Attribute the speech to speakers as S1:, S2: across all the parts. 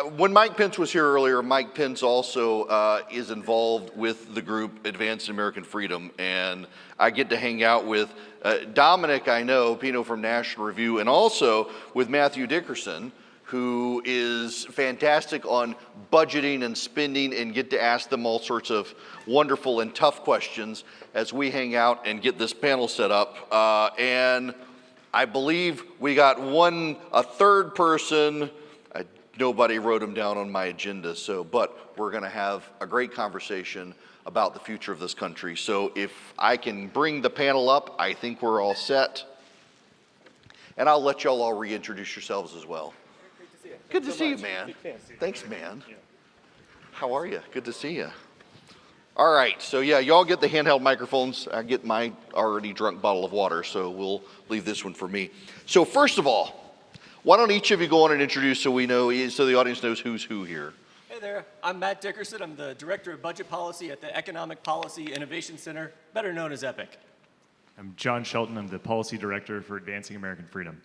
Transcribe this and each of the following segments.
S1: when Mike Pence was here earlier, Mike Pence also is involved with the group Advancing American Freedom, and I get to hang out with Dominic, I know, Pino from National Review, and also with Matthew Dickerson, who is fantastic on budgeting and spending, and get to ask them all sorts of wonderful and tough questions as we hang out and get this panel set up. And I believe we got a third person. Nobody wrote him down on my agenda, but we're gonna have a great conversation about the future of this country. So if I can bring the panel up, I think we're all set. And I'll let y'all all reintroduce yourselves as well. Good to see you, man. Thanks, man. How are you? Good to see you. All right, so yeah, y'all get the handheld microphones. I get my already drunk bottle of water, so we'll leave this one for me. So first of all, why don't each of you go on and introduce so the audience knows who's who here.
S2: Hey there, I'm Matt Dickerson. I'm the Director of Budget Policy at the Economic Policy Innovation Center, better known as EPIC.
S3: I'm John Shelton. I'm the Policy Director for Advancing American Freedom.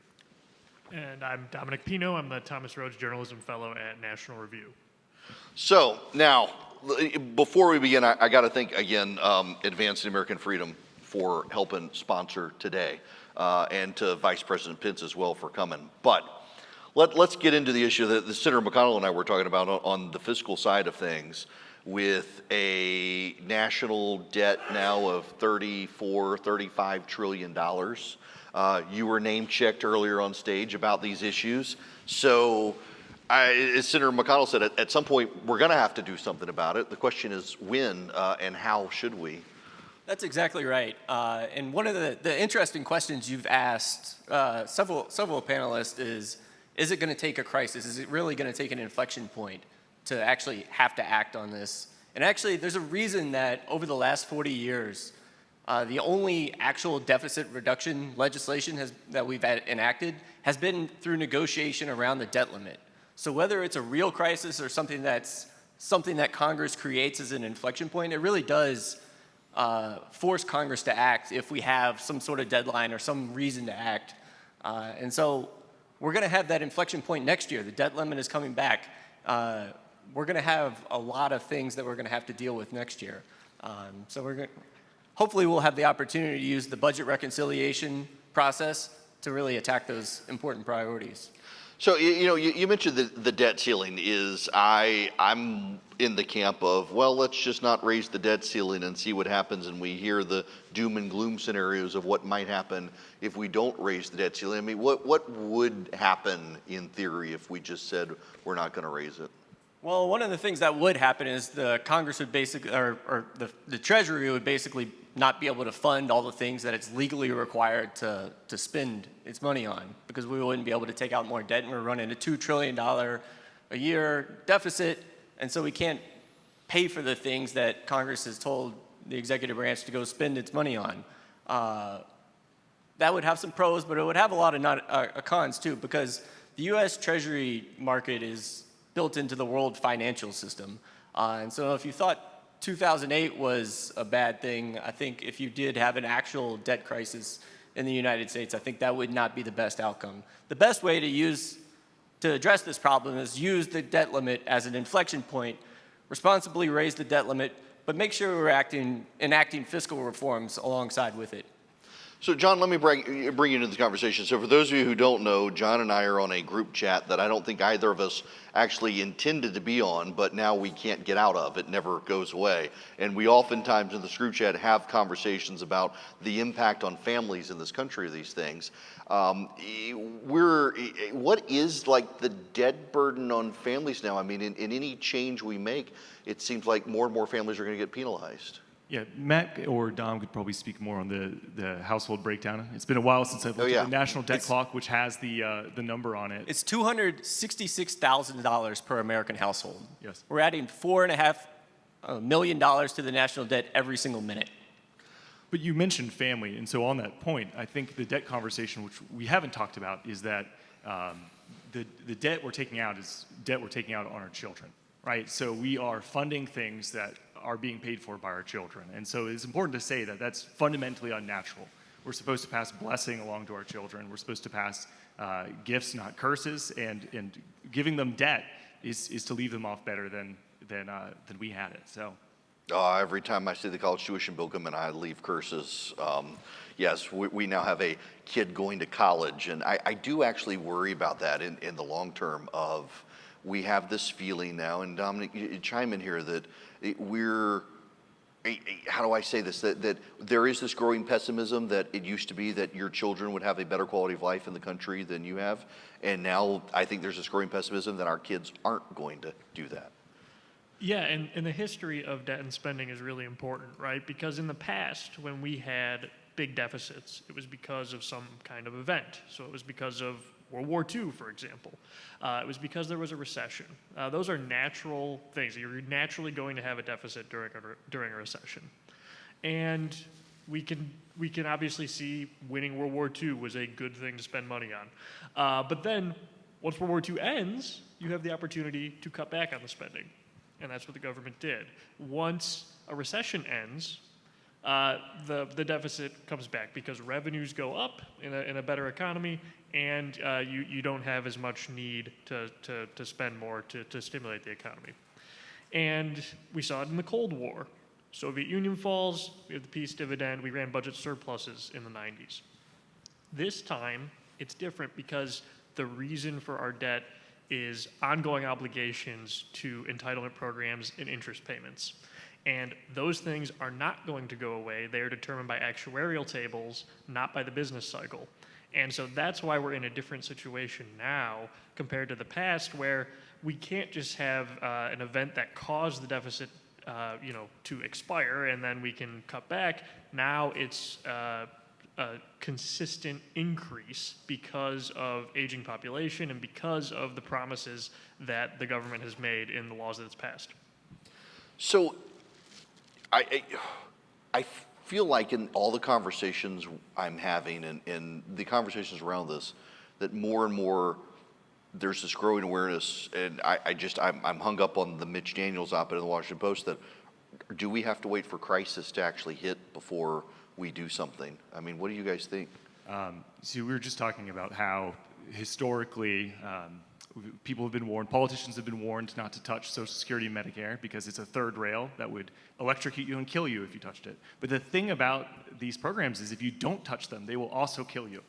S4: And I'm Dominic Pino. I'm the Thomas Rhodes Journalism Fellow at National Review.
S1: So now, before we begin, I got to thank again Advancing American Freedom for helping sponsor today, and to Vice President Pence as well for coming. But let's get into the issue that Senator McConnell and I were talking about on the fiscal side of things, with a national debt now of $35 trillion. You were name checked earlier on stage about these issues. So as Senator McConnell said, at some point we're going to have to do something about it. The question is when and how should we?
S2: That's exactly right. And one of the interesting questions you've asked several panelists is it going to take a crisis? Is it really going to take an inflection point to actually have to act on this? And actually, there's a reason that over the last 40 years, the only actual deficit reduction legislation that we've enacted has been through negotiation around the debt limit. So whether it's a real crisis or something that Congress creates as an inflection point, it really does force Congress to act if we have some sort of deadline or some reason to act. And so we're going to have that inflection point next year. The debt limit is coming back. We're going to have a lot of things that we're going to have to deal with next year. So hopefully we'll have the opportunity to use the budget reconciliation process to really attack those important priorities.
S1: So, you mentioned the debt ceiling. I'm in the camp of, well, let's just not raise the debt ceiling and see what happens. And we hear the doom and gloom scenarios of what might happen if we don't raise the debt ceiling. I mean, what would happen in theory if we just said we're not going to raise it?
S2: Well, one of the things that would happen is the Congress would basically, or the Treasury would basically not be able to fund all the things that it's legally required to spend its money on, because we wouldn't be able to take out more debt, and we're running a $2 trillion a year deficit, and so we can't pay for the things that Congress has told the executive branch to go spend its money on. That would have some pros, but it would have a lot of cons too, because the U.S. Treasury market is built into the world financial system. And so if you thought 2008 was a bad thing, I think if you did have an actual debt crisis in the United States, I think that would not be the best outcome. The best way to address this problem is use the debt limit as an inflection point, responsibly raise the debt limit, but make sure we're enacting fiscal reforms alongside with it.
S1: So, John, let me bring you into the conversation. So for those of you who don't know, John and I are on a group chat that I don't think either of us actually intended to be on, but now we can't get out of. It never goes away. And we oftentimes in this group chat have conversations about the impact on families in this country of these things. What is like the debt burden on families now? I mean, in any change we make, it seems like more and more families are going to get penalized.
S3: Yeah, Matt or Dom could probably speak more on the household breakdown. It's been a while since I've looked at the national debt clock, which has the number on it.
S2: It's $266,000 per American household.
S3: Yes.
S2: We're adding $4.5 million to the national debt every single minute.
S3: But you mentioned family, and so on that point, I think the debt conversation, which we haven't talked about, is that the debt we're taking out is debt we're taking out on our children, right? So we are funding things that are being paid for by our children. And so it's important to say that that's fundamentally unnatural. We're supposed to pass blessing along to our children. We're supposed to pass gifts, not curses, and giving them debt is to leave them off better than we had it. So.
S1: Every time I see the college tuition bill come in, I leave curses. Yes, we now have a kid going to college, and I do actually worry about that in the long term of we have this feeling now, and Dominic, you chime in here, that how do I say this, that there is this growing pessimism that it used to be that your children would have a better quality of life in the country than you have, and now I think there's this growing pessimism that our kids aren't going to do that.
S4: Yeah, and the history of debt and spending is really important, right? Because in the past, when we had big deficits, it was because of some kind of event. So it was because of World War II, for example. It was because there was a recession. Those are natural things. You're naturally going to have a deficit during a recession. And we can obviously see winning World War II was a good thing to spend money on. But then, once World War II ends, you have the opportunity to cut back on the spending. And that's what the government did. Once a recession ends, the deficit comes back because revenues go up in a better economy, and you don't have as much need to spend more to stimulate the economy. And we saw it in the Cold War. Soviet Union falls, we have the peace dividend, we ran budget surpluses in the 90s. This time, it's different because the reason for our debt is ongoing obligations to entitlement programs and interest payments. And those things are not going to go away. They are determined by actuarial tables, not by the business cycle. And so that's why we're in a different situation now compared to the past, where we can't just have an event that caused the deficit to expire and then we can cut back. Now it's a consistent increase because of aging population and because of the promises that the government has made in the laws that it's passed.
S1: So I feel like in all the conversations I'm having and the conversations around this, that more and more there's this growing awareness, and I'm hung up on the Mitch Daniels op-ed in the Washington Post, that do we have to wait for crisis to actually hit before we do something? I mean, what do you guys think?
S3: So we were just talking about how historically people have been warned, politicians have been warned not to touch Social Security and Medicare because it's a third rail that would electrocute you and kill you if you touched it. But the thing about these programs is if you don't touch them, they will also kill you.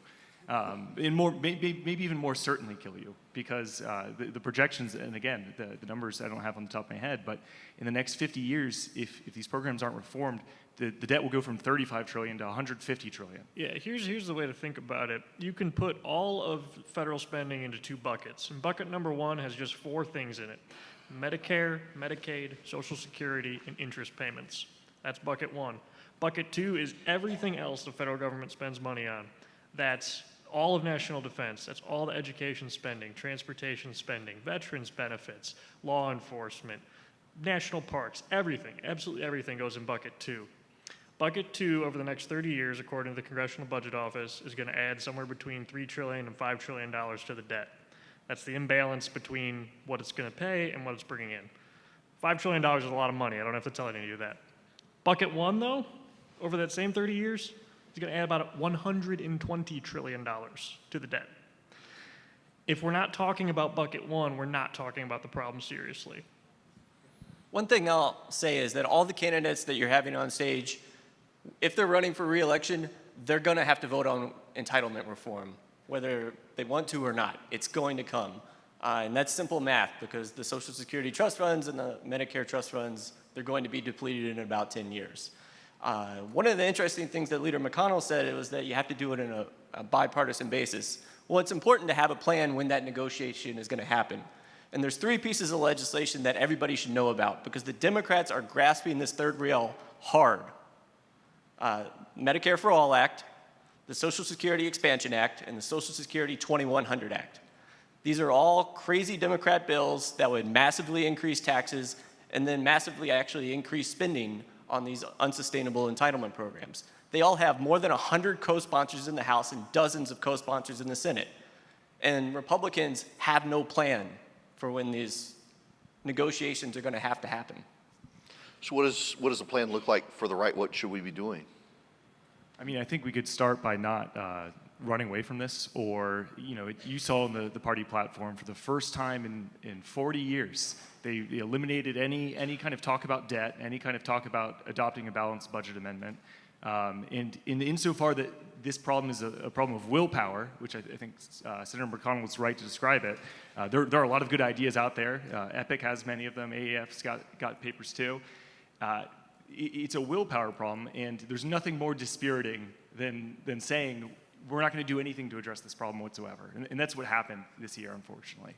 S3: And maybe even more certainly kill you, because the projections, and again, the numbers I don't have on the top of my head, but in the next 50 years, if these programs aren't reformed, the debt will go from 35 trillion to 150 trillion.
S4: Yeah, here's the way to think about it. You can put all of federal spending into two buckets. And bucket number one has just four things in it: Medicare, Medicaid, Social Security, and interest payments. That's bucket one. Bucket two is everything else the federal government spends money on. That's all of national defense. That's all the education spending, transportation spending, veterans benefits, law enforcement, national parks, everything, absolutely everything goes in bucket two. Bucket two, over the next 30 years, according to the Congressional Budget Office, is going to add somewhere between $3 trillion and $5 trillion to the debt. That's the imbalance between what it's going to pay and what it's bringing in. $5 trillion is a lot of money. I don't have to tell any of you that. Bucket one, though, over that same 30 years, is going to add about $120 trillion to the debt. If we're not talking about bucket one, we're not talking about the problem seriously.
S2: One thing I'll say is that all the candidates that you're having on stage, if they're running for re-election, they're going to have to vote on entitlement reform, whether they want to or not. It's going to come. And that's simple math, because the Social Security trust funds and the Medicare trust funds, they're going to be depleted in about 10 years. One of the interesting things that Leader McConnell said was that you have to do it on a bipartisan basis. Well, it's important to have a plan when that negotiation is going to happen. And there's three pieces of legislation that everybody should know about, because the Democrats are grasping this third rail hard. Medicare for All Act, the Social Security Expansion Act, and the Social Security 2100 Act. These are all crazy Democrat bills that would massively increase taxes and then massively actually increase spending on these unsustainable entitlement programs. They all have more than 100 co-sponsors in the House and dozens of co-sponsors in the Senate. And Republicans have no plan for when these negotiations are going to have to happen.
S1: So what does the plan look like for the right? What should we be doing?
S3: I mean, I think we could start by not running away from this, or you saw in the party platform for the first time in 40 years, they eliminated any kind of talk about debt, any kind of talk about adopting a balanced budget amendment, and insofar that this problem is a problem of willpower, which I think Senator McConnell was right to describe it. There are a lot of good ideas out there. EPIC has many of them. AAF's got papers too. It's a willpower problem, and there's nothing more dispiriting than saying we're not going to do anything to address this problem whatsoever. And that's what happened this year, unfortunately.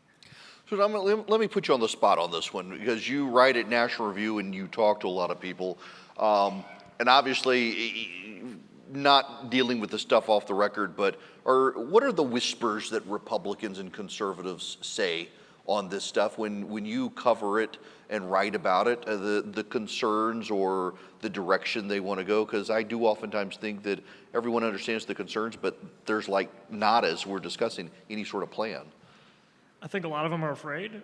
S1: So let me put you on the spot on this one, because you write at National Review and you talk to a lot of people, and obviously not dealing with the stuff off the record, but what are the whispers that Republicans and conservatives say on this stuff when you cover it and write about it, the concerns or the direction they want to go? Because I do oftentimes think that everyone understands the concerns, but there's not, as we're discussing, any sort of plan.
S4: I think a lot of them are afraid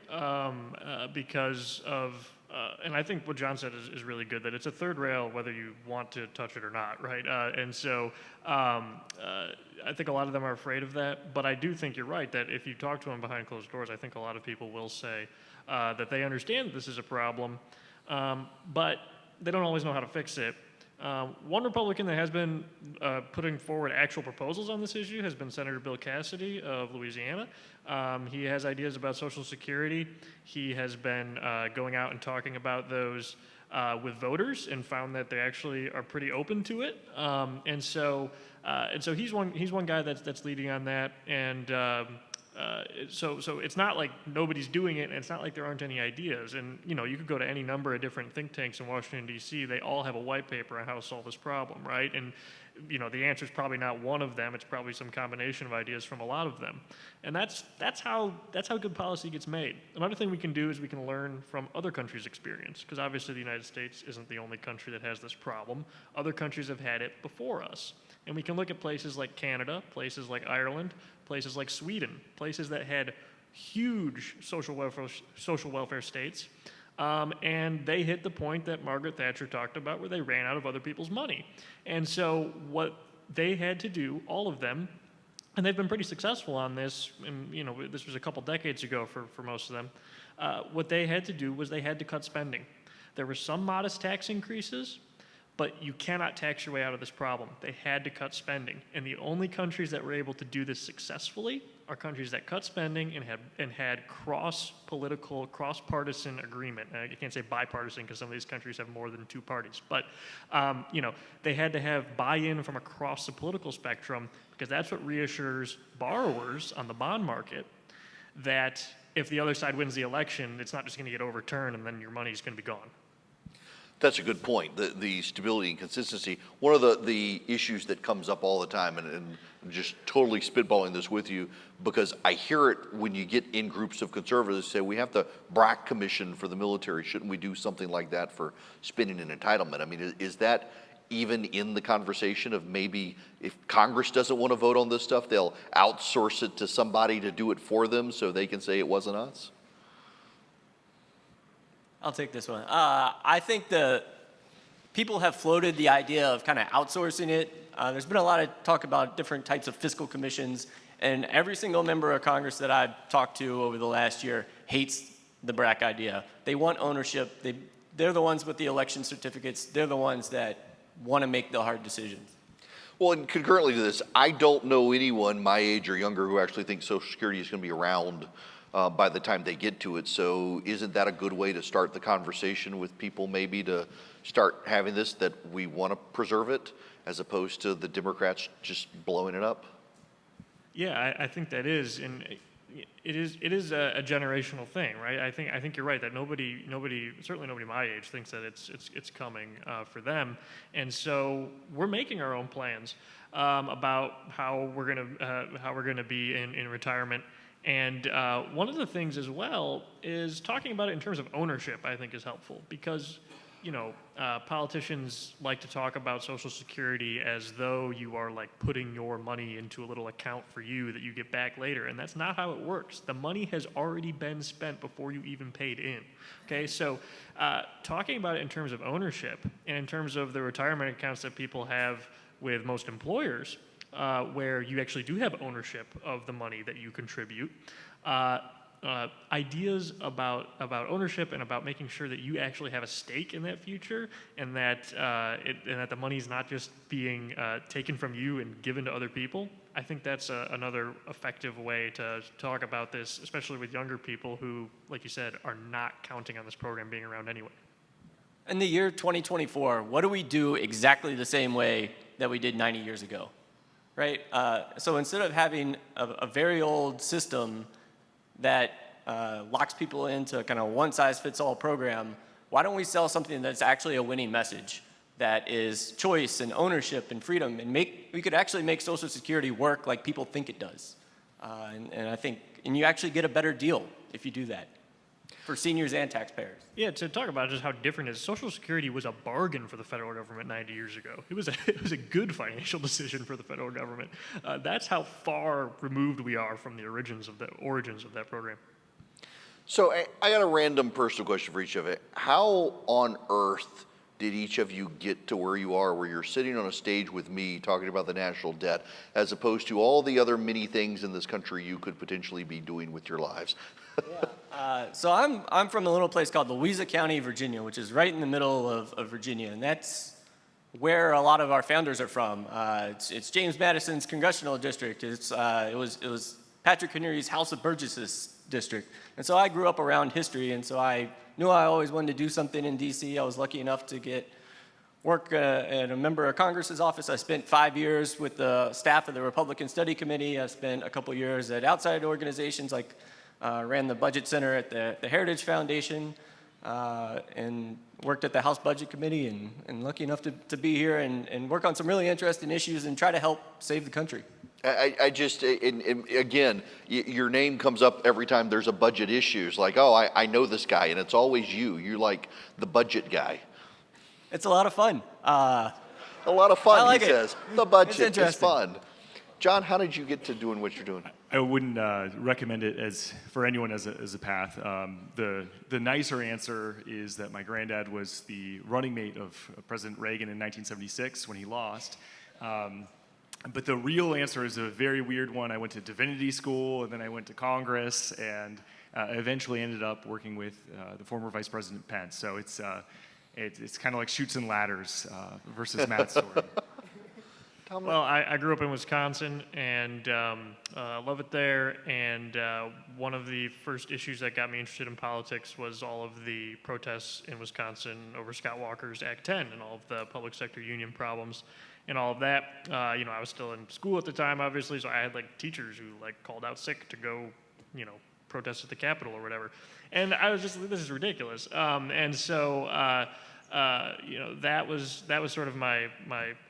S4: because of, and I think what John said is really good, that it's a third rail whether you want to touch it or not, right? And so I think a lot of them are afraid of that, but I do think you're right that if you talk to them behind closed doors, I think a lot of people will say that they understand that this is a problem, but they don't always know how to fix it. One Republican that has been putting forward actual proposals on this issue has been Senator Bill Cassidy of Louisiana. He has ideas about Social Security. He has been going out and talking about those with voters and found that they actually are pretty open to it. And so he's one guy that's leading on that. And so it's not like nobody's doing it, and it's not like there aren't any ideas. And you could go to any number of different think tanks in Washington D.C. They all have a white paper on how to solve this problem, right? And the answer is probably not one of them. It's probably some combination of ideas from a lot of them. And that's how good policy gets made. Another thing we can do is we can learn from other countries' experience, because obviously the United States isn't the only country that has this problem. Other countries have had it before us. And we can look at places like Canada, places like Ireland, places like Sweden, places that had huge social welfare states, and they hit the point that Margaret Thatcher talked about, where they ran out of other people's money. And so what they had to do, all of them, and they've been pretty successful on this, and this was a couple decades ago for most of them, what they had to do was they had to cut spending. There were some modest tax increases, but you cannot tax your way out of this problem. They had to cut spending. And the only countries that were able to do this successfully are countries that cut spending and had cross-political, cross-partisan agreement. I can't say bipartisan because some of these countries have more than two parties. But, they had to have buy-in from across the political spectrum, because that's what reassures borrowers on the bond market that if the other side wins the election, it's not just going to get overturned and then your money's going to be gone.
S1: That's a good point, the stability and consistency. One of the issues that comes up all the time, and just totally spitballing this with you, because I hear it when you get in groups of conservatives say, we have the BRAC commission for the military. Shouldn't we do something like that for spending and entitlement? I mean, is that even in the conversation of maybe if Congress doesn't want to vote on this stuff, they'll outsource it to somebody to do it for them so they can say it wasn't us?
S2: I'll take this one. I think the people have floated the idea of kind of outsourcing it. There's been a lot of talk about different types of fiscal commissions, and every single member of Congress that I've talked to over the last year hates the BRAC idea. They want ownership. They're the ones with the election certificates. They're the ones that want to make the hard decisions.
S1: Well, and concurrently to this, I don't know anyone my age or younger who actually thinks Social Security is going to be around by the time they get to it. So isn't that a good way to start the conversation with people, maybe to start having this, that we want to preserve it, as opposed to the Democrats just blowing it up?
S4: Yeah, I think that is, and it is a generational thing, right? I think you're right that nobody, certainly nobody my age thinks that it's coming for them, and so we're making our own plans about how we're gonna be in retirement. And one of the things as well is talking about it in terms of ownership, I think is helpful, because politicians like to talk about Social Security as though you are like putting your money into a little account for you that you get back later, and that's not how it works. The money has already been spent before you even paid in. Okay, so talking about it in terms of ownership and in terms of the retirement accounts that people have with most employers, where you actually do have ownership of the money that you contribute. Ideas about ownership and about making sure that you actually have a stake in that future, and that the money is not just being taken from you and given to other people. I think that's another effective way to talk about this, especially with younger people who, like you said, are not counting on this program being around anyway.
S2: In the year 2024, what do we do exactly the same way that we did 90 years ago, right? So instead of having a very old system that locks people into a kind of one-size-fits-all program, why don't we sell something that's actually a winning message, that is choice and ownership and freedom, and we could actually make Social Security work like people think it does. And you actually get a better deal if you do that for seniors and taxpayers.
S4: Yeah, to talk about just how different it is, Social Security was a bargain for the federal government 90 years ago. It was a good financial decision for the federal government. That's how far removed we are from the origins of that program.
S1: So I got a random personal question for each of you. How on earth did each of you get to where you are, where you're sitting on a stage with me talking about the national debt, as opposed to all the other many things in this country you could potentially be doing with your lives?
S2: So I'm from a little place called Louisa County, Virginia, which is right in the middle of Virginia, and that's where a lot of our founders are from. It's James Madison's congressional district. It was Patrick Henry's House of Burgesses district, and so I grew up around history, and so I knew I always wanted to do something in D.C. I was lucky enough to get work at a member of Congress's office. I spent 5 years with the staff of the Republican Study Committee. I spent a couple years at outside organizations like ran the budget center at the Heritage Foundation, and worked at the House Budget Committee, and lucky enough to be here and work on some really interesting issues and try to help save the country.
S1: I just, again, your name comes up every time there's a budget issue. It's like, oh, I know this guy, and it's always you. You're like the budget guy.
S2: It's a lot of fun.
S1: A lot of fun,
S2: I like
S1: he
S2: it.
S1: says. The budget is
S2: interesting.
S1: fun. John, how did you get to doing what you're doing?
S3: I wouldn't recommend it for anyone as a path. The nicer answer is that my granddad was the running mate of President Reagan in 1976 when he lost. But the real answer is a very weird one. I went to divinity school, and then I went to Congress, and eventually ended up working with the former Vice President Pence. So it's kind of like Chutes and Ladders versus Matt's story.
S4: Well, I grew up in Wisconsin, and love it there. And one of the first issues that got me interested in politics was all of the protests in Wisconsin over Scott Walker's Act 10 and all of the public sector union problems and all of that. I was still in school at the time, obviously, so I had teachers who called out sick to go, protest at the Capitol or whatever. And I was just, this is ridiculous. And so that was sort of my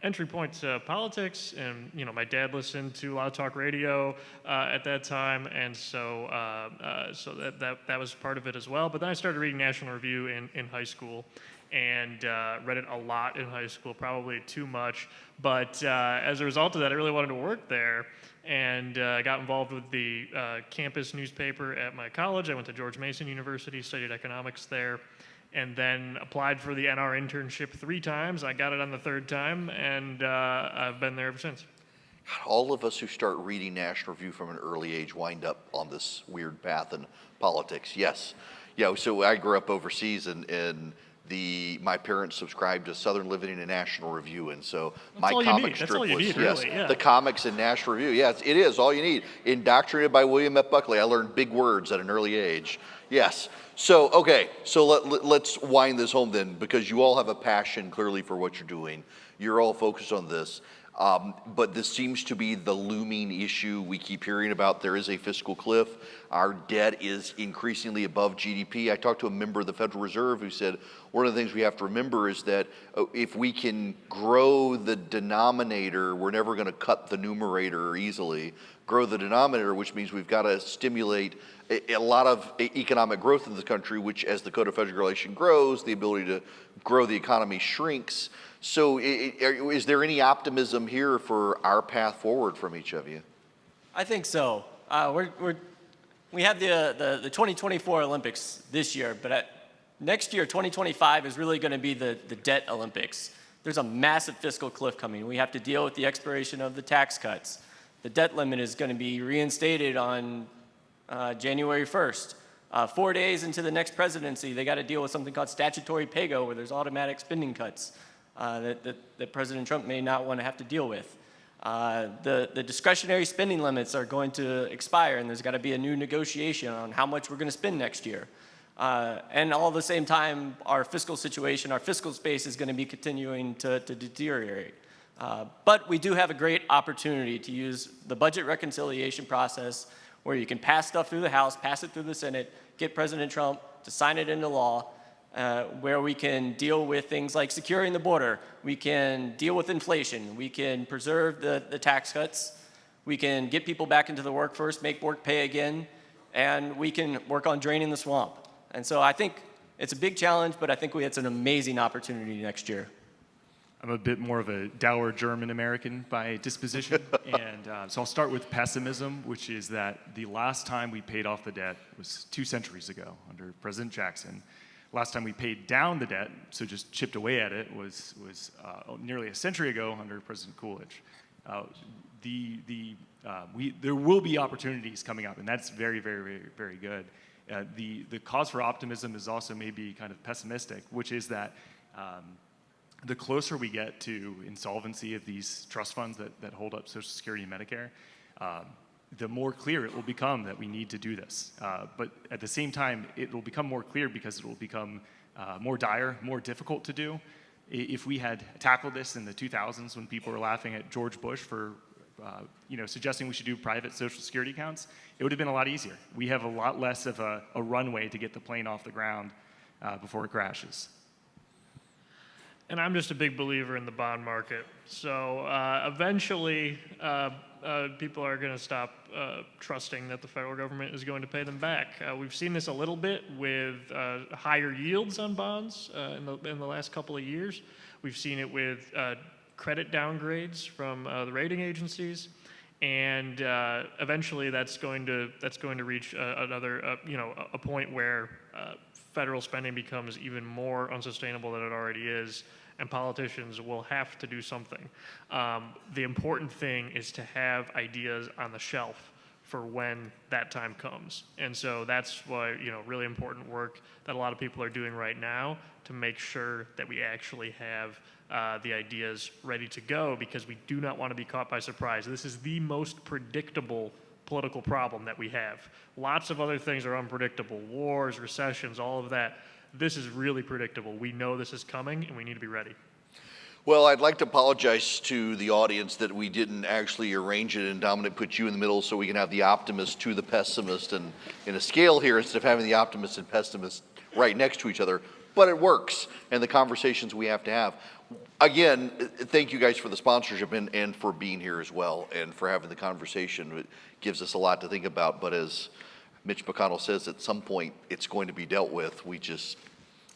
S4: entry point to politics. And my dad listened to a lot of talk radio at that time, and so that was part of it as well. But then I started reading National Review in high school, and read it a lot in high school, probably too much. But as a result of that, I really wanted to work there, and got involved with the campus newspaper at my college. I went to George Mason University, studied economics there, and then applied for the NR internship 3 times. I got it on the 3rd time, and I've been there ever since.
S1: All of us who start reading National Review from an early age wind up on this weird path in politics. Yes. Yeah, so I grew up overseas, and my parents subscribed to Southern Living and National Review, and so my comic strip was the comics in National Review. Yes, it is all you need. Indoctrinated by William F. Buckley, I learned big words at an early age. Yes. So okay, so let's wind this home then, because you all have a passion clearly for what you're doing. You're all focused on this. But this seems to be the looming issue we keep hearing about. There is a fiscal cliff. Our debt is increasingly above GDP. I talked to a member of the Federal Reserve who said one of the things we have to remember is that if we can grow the denominator, we're never going to cut the numerator easily. Grow the denominator, which means we've got to stimulate a lot of economic growth in the country, which as the Code of Federal Regulation grows, the ability to grow the economy shrinks. So is there any optimism here for our path forward from each of you?
S2: I think so. We have the 2024 Olympics this year, but next year, 2025, is really going to be the debt Olympics. there's a massive fiscal cliff coming. We have to deal with the expiration of the tax cuts. The debt limit is going to be reinstated on January 1st. 4 days into the next presidency, they got to deal with something called statutory pay-go, where there's automatic spending cuts that President Trump may not want to have to deal with. The discretionary spending limits are going to expire, and there's got to be a new negotiation on how much we're going to spend next year. And all at the same time, our fiscal situation, our fiscal space is going to be continuing to deteriorate. But we do have a great opportunity to use the budget reconciliation process, where you can pass stuff through the House, pass it through the Senate, get President Trump to sign it into law, where we can deal with things like securing the border, we can deal with inflation, we can preserve the tax cuts, we can get people back into the workforce, make work pay again, and we can work on draining the swamp. And so I think it's a big challenge, but I think it's an amazing opportunity next year.
S3: I'm a bit more of a dour German American by disposition, and so I'll start with pessimism, which is that the last time we paid off the debt was 2 centuries ago under President Jackson. Last time we paid down the debt, so just chipped away at it, was nearly a century ago under President Coolidge. There will be opportunities coming up, and that's very, very, very, very good. The cause for optimism is also maybe kind of pessimistic, which is that the closer we get to insolvency of these trust funds that hold up Social Security and Medicare, the more clear it will become that we need to do this. But at the same time, it will become more clear because it will become more dire, more difficult to do. If we had tackled this in the 2000s when people were laughing at George Bush for suggesting we should do private Social Security accounts, it would have been a lot easier. We have a lot less of a runway to get the plane off the ground before it crashes.
S4: And I'm just a big believer in the bond market. So eventually, people are going to stop trusting that the federal government is going to pay them back. We've seen this a little bit with higher yields on bonds in the last couple of years. We've seen it with credit downgrades from the rating agencies, and eventually that's going to reach a point where federal spending becomes even more unsustainable than it already is, and politicians will have to do something. The important thing is to have ideas on the shelf for when that time comes. And so that's why, really important work that a lot of people are doing right now to make sure that we actually have the ideas ready to go, because we do not want to be caught by surprise. This is the most predictable political problem that we have. Lots of other things are unpredictable, wars, recessions, all of that. This is really predictable. We know this is coming, and we need to be ready.
S1: Well, I'd like to apologize to the audience that we didn't actually arrange it, and Dominic put you in the middle so we can have the optimist to the pessimist and in a scale here instead of having the optimist and pessimist right next to each other. But it works, and the conversations we have to have. Again, thank you guys for the sponsorship and for being here as well, and for having the conversation. It gives us a lot to think about, but as Mitch McConnell says, at some point it's going to be dealt with. We just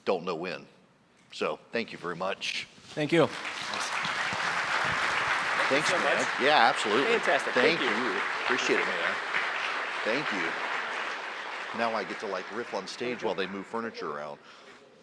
S1: don't know when. So thank you very much.
S2: Thank you.
S1: Thanks,
S2: so
S1: man.
S2: much.
S1: Yeah, absolutely.
S2: Fantastic.
S1: Thank
S2: Thank
S1: you. Appreciate it, man. Thank you. Now I get to riff on stage while they move furniture around.